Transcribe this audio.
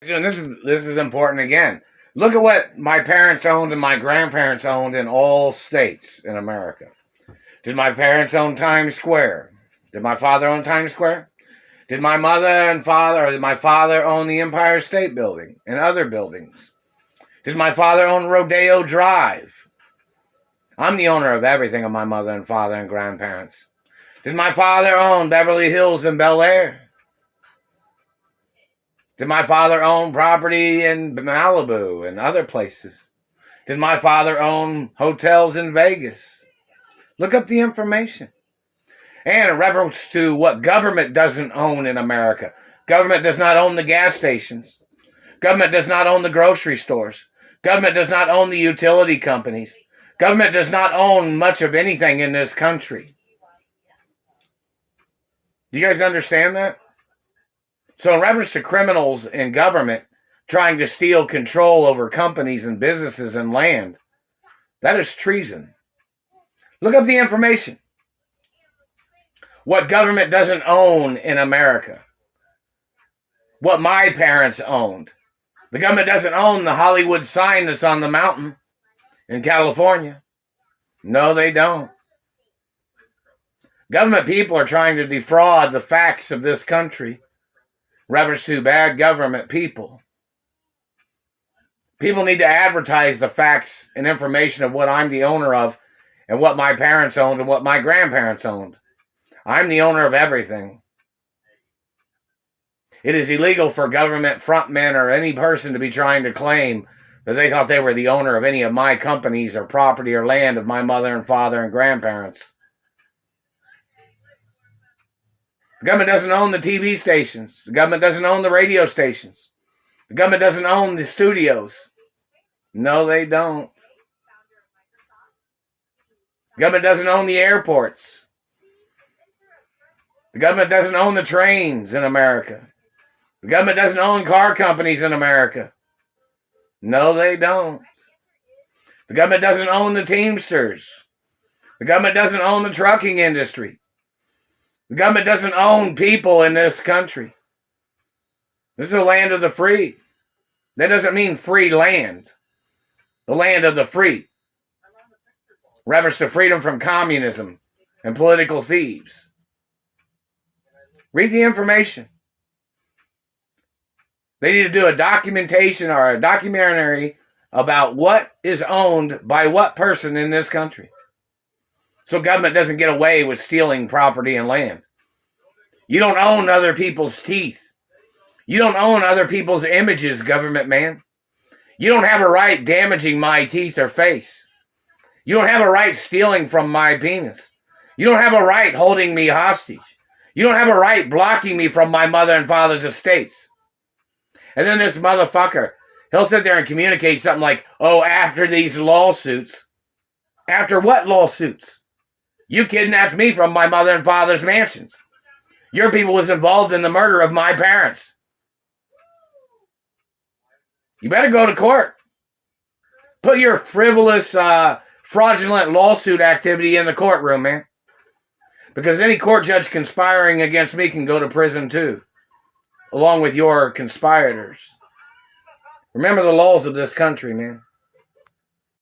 And this is important again. Look at what my parents owned and my grandparents owned in all states in America. Did my parents own Times Square? Did my father own Times Square? Did my mother and father, or did my father own the Empire State Building and other buildings? Did my father own Rodeo Drive? I'm the owner of everything of my mother and father and grandparents. Did my father own Beverly Hills and Bel Air? Did my father own property in Malibu and other places? Did my father own hotels in Vegas? Look up the information. And in reference to what government doesn't own in America. Government does not own the gas stations. Government does not own the grocery stores. Government does not own the utility companies. Government does not own much of anything in this country. Do you guys understand that? So in reference to criminals in government trying to steal control over companies and businesses and land, that is treason. Look up the information. What government doesn't own in America. What my parents owned. The government doesn't own the Hollywood sign that's on the mountain in California. No, they don't. Government people are trying to defraud the facts of this country. Reference to bad government people. People need to advertise the facts and information of what I'm the owner of and what my parents owned and what my grandparents owned. I'm the owner of everything. It is illegal for government frontmen or any person to be trying to claim that they thought they were the owner of any of my companies or property or land of my mother and father and grandparents. The government doesn't own the TV stations. The government doesn't own the radio stations. The government doesn't own the studios. No, they don't. The government doesn't own the airports. The government doesn't own the trains in America. The government doesn't own car companies in America. No, they don't. The government doesn't own the Teamsters. The government doesn't own the trucking industry. The government doesn't own people in this country. This is the land of the free. That doesn't mean free land. The land of the free. Reference to freedom from communism and political thieves. Read the information. They need to do a documentation or a documentary about what is owned by what person in this country. So government doesn't get away with stealing property and land. You don't own other people's teeth. You don't own other people's images, government man. You don't have a right damaging my teeth or face. You don't have a right stealing from my penis. You don't have a right holding me hostage. You don't have a right blocking me from my mother and father's estates. And then this motherfucker, he'll sit there and communicate something like, oh, after these lawsuits. After what lawsuits? You kidnapped me from my mother and father's mansions. Your people was involved in the murder of my parents. You better go to court. Put your frivolous, fraudulent lawsuit activity in the courtroom, man. Because any court judge conspiring against me can go to prison too, along with your conspirators. Remember the laws of this country, man.